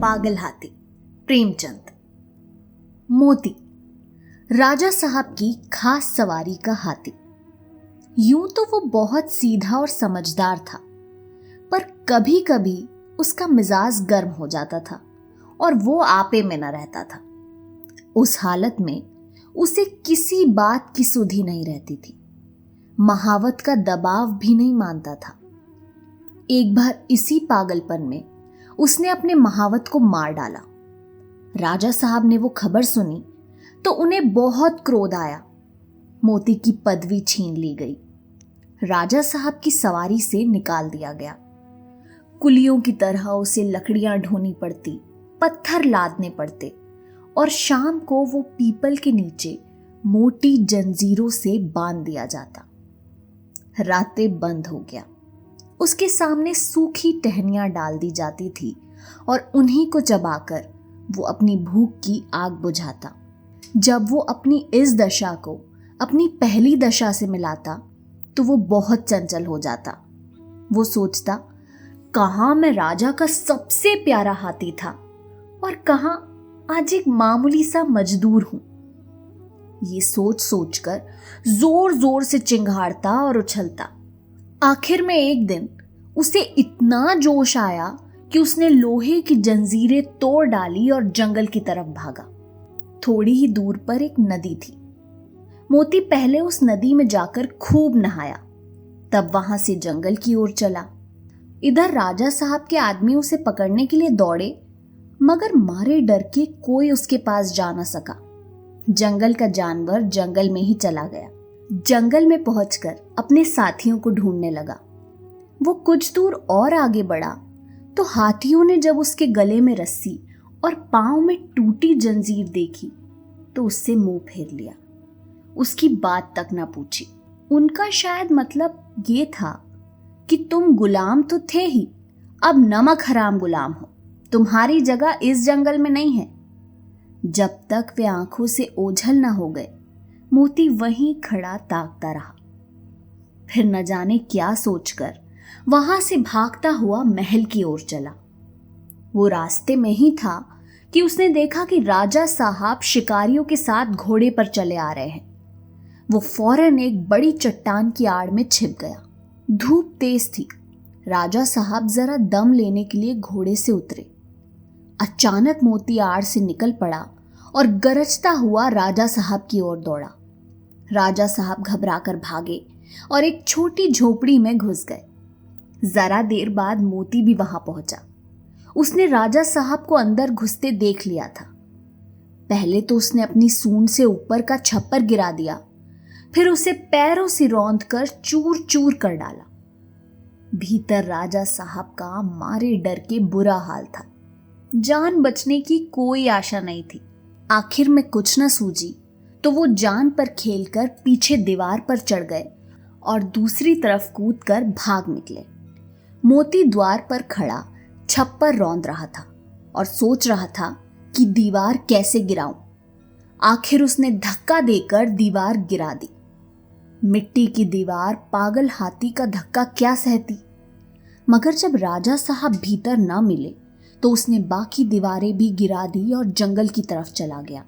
पागल हाथी। प्रेमचंद। मोती राजा साहब की खास सवारी का हाथी। यूं तो वो बहुत सीधा और समझदार था, पर कभी कभी उसका मिजाज गर्म हो जाता था और वो आपे में न रहता था। उस हालत में उसे किसी बात की सुधि नहीं रहती थी, महावत का दबाव भी नहीं मानता था। एक बार इसी पागलपन में उसने अपने महावत को मार डाला। राजा साहब ने वो खबर सुनी तो उन्हें बहुत क्रोध आया। मोती की पदवी छीन ली गई, राजा साहब की सवारी से निकाल दिया गया। कुलियों की तरह उसे लकड़ियां ढोनी पड़ती, पत्थर लादने पड़ते और शाम को वो पीपल के नीचे मोटी जंजीरों से बांध दिया जाता। रातें बंद हो गया, उसके सामने सूखी टहनियां डाल दी जाती थी और उन्हीं को चबाकर वो अपनी भूख की आग बुझाता। जब वो अपनी इस दशा को अपनी पहली दशा से मिलाता तो वो बहुत चंचल हो जाता। वो सोचता, कहाँ मैं राजा का सबसे प्यारा हाथी था और कहाँ आज एक मामूली सा मजदूर हूं। ये सोच सोचकर जोर जोर से चिंघाड़ता और उछलता। आखिर में एक दिन उसे इतना जोश आया कि उसने लोहे की जंजीरें तोड़ डाली और जंगल की तरफ भागा। थोड़ी ही दूर पर एक नदी थी। मोती पहले उस नदी में जाकर खूब नहाया, तब वहां से जंगल की ओर चला। इधर राजा साहब के आदमी उसे पकड़ने के लिए दौड़े, मगर मारे डर के कोई उसके पास जा न सका। जंगल का जानवर जंगल में ही चला गया। जंगल में पहुंचकर अपने साथियों को ढूंढने लगा। वो कुछ दूर और आगे बढ़ा तो हाथियों ने जब उसके गले में रस्सी और पांव में टूटी जंजीर देखी तो उससे मुंह फेर लिया। उसकी बात तक ना पूछी। उनका शायद मतलब ये था कि तुम गुलाम तो थे ही, अब नमक हराम गुलाम हो, तुम्हारी जगह इस जंगल में नहीं है। जब तक वे आंखों से ओझल ना हो गए, मोती वहीं खड़ा ताकता रहा। फिर न जाने क्या सोचकर वहां से भागता हुआ महल की ओर चला। वो रास्ते में ही था कि उसने देखा कि राजा साहब शिकारियों के साथ घोड़े पर चले आ रहे हैं। वो फौरन एक बड़ी चट्टान की आड़ में छिप गया। धूप तेज थी। राजा साहब जरा दम लेने के लिए घोड़े से उतरे। अचानक मोती आड़ से निकल पड़ा और गरजता हुआ राजा साहब की ओर दौड़ा। राजा साहब घबराकर भागे और एक छोटी झोपड़ी में घुस गए। जरा देर बाद मोती भी वहां पहुंचा। उसने राजा साहब को अंदर घुसते देख लिया था। पहले तो उसने अपनी सूंड से ऊपर का छप्पर गिरा दिया, फिर उसे पैरों से रौंदकर चूर चूर कर डाला। भीतर राजा साहब का मारे डर के बुरा हाल था। जान बचने की कोई आशा नहीं थी। आखिर में कुछ न सूझी तो वो जान पर खेलकर पीछे दीवार पर चढ़ गए और दूसरी तरफ कूदकर भाग निकले। मोती द्वार पर खड़ा छप्पर रौंद रहा था और सोच रहा था कि दीवार कैसे गिराऊं। आखिर उसने धक्का देकर दीवार गिरा दी। मिट्टी की दीवार पागल हाथी का धक्का क्या सहती। मगर जब राजा साहब भीतर ना मिले तो उसने बाकी दीवारें भी गिरा दी और जंगल की तरफ चला गया।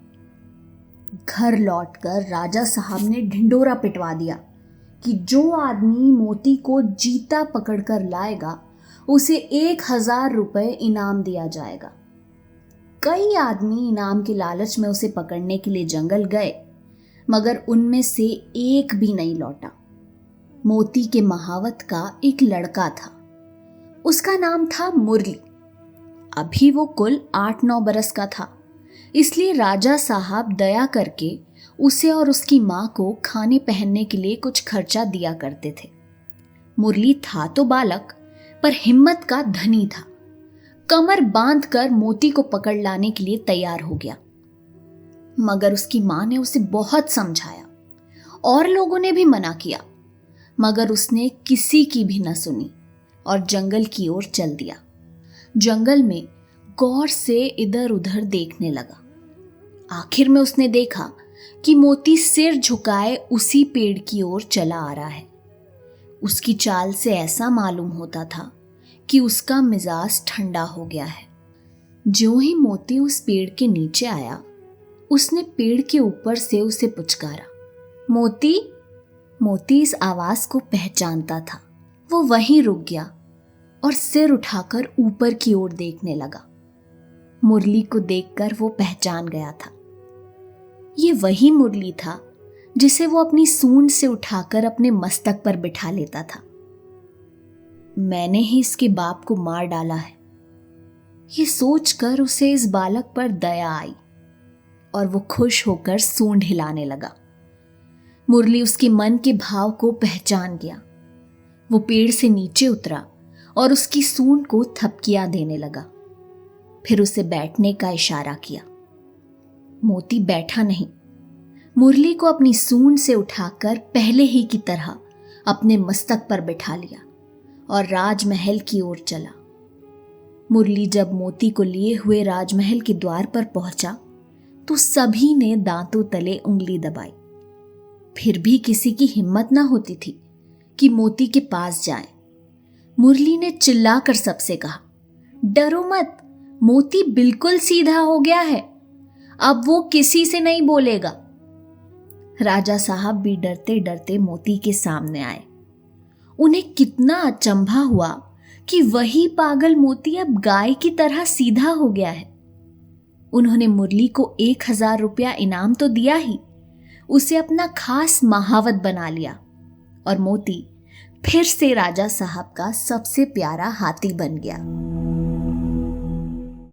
घर लौटकर राजा साहब ने ढिंडोरा पिटवा दिया कि जो आदमी मोती को जीता पकड़कर लाएगा उसे 1000 रुपए इनाम दिया जाएगा। कई आदमी इनाम के लालच में उसे पकड़ने के लिए जंगल गए, मगर उनमें से एक भी नहीं लौटा। मोती के महावत का एक लड़का था, उसका नाम था मुरली। अभी वो कुल 8-9 बरस का था, इसलिए राजा साहब दया करके उसे और उसकी माँ को खाने पहनने के लिए कुछ खर्चा दिया करते थे। मुरली था तो बालक, पर हिम्मत का धनी था। कमर बांधकर मोती को पकड़ लाने के लिए तैयार हो गया। मगर उसकी माँ ने उसे बहुत समझाया और लोगों ने भी मना किया, मगर उसने किसी की भी न सुनी और जंगल की ओर चल दिया। जंगल में गौर से इधर उधर देखने लगा। आखिर में उसने देखा कि मोती सिर झुकाए उसी पेड़ की ओर चला आ रहा है। उसकी चाल से ऐसा मालूम होता था कि उसका मिजाज ठंडा हो गया है। ज्यों ही मोती उस पेड़ के नीचे आया, उसने पेड़ के ऊपर से उसे पुचकारा, मोती। मोती इस आवाज को पहचानता था। वो वहीं रुक गया और सिर उठाकर ऊपर की ओर देखने लगा। मुरली को देखकर वो पहचान गया था। ये वही मुरली था जिसे वो अपनी सूंड से उठाकर अपने मस्तक पर बिठा लेता था। मैंने ही इसके बाप को मार डाला है, ये सोचकर उसे इस बालक पर दया आई और वो खुश होकर सूंड हिलाने लगा। मुरली उसके मन के भाव को पहचान गया। वो पेड़ से नीचे उतरा और उसकी सूंड को थपकियां देने लगा। फिर उसे बैठने का इशारा किया। मोती बैठा नहीं, मुरली को अपनी सूंड से उठाकर पहले ही की तरह अपने मस्तक पर बिठा लिया और राजमहल की ओर चला। मुरली जब मोती को लिए हुए राजमहल के द्वार पर पहुंचा तो सभी ने दांतों तले उंगली दबाई। फिर भी किसी की हिम्मत ना होती थी कि मोती के पास जाए। मुरली ने चिल्लाकर सबसे कहा, डरो मत, मोती बिल्कुल सीधा हो गया है, अब वो किसी से नहीं बोलेगा। राजा साहब भी डरते डरते मोती के सामने आए। उन्हें कितना अचंभा हुआ कि वही पागल मोती अब गाय की तरह सीधा हो गया है। उन्होंने मुरली को 1000 रुपया इनाम तो दिया ही, उसे अपना खास महावत बना लिया और मोती फिर से राजा साहब का सबसे प्यारा हाथी बन गया।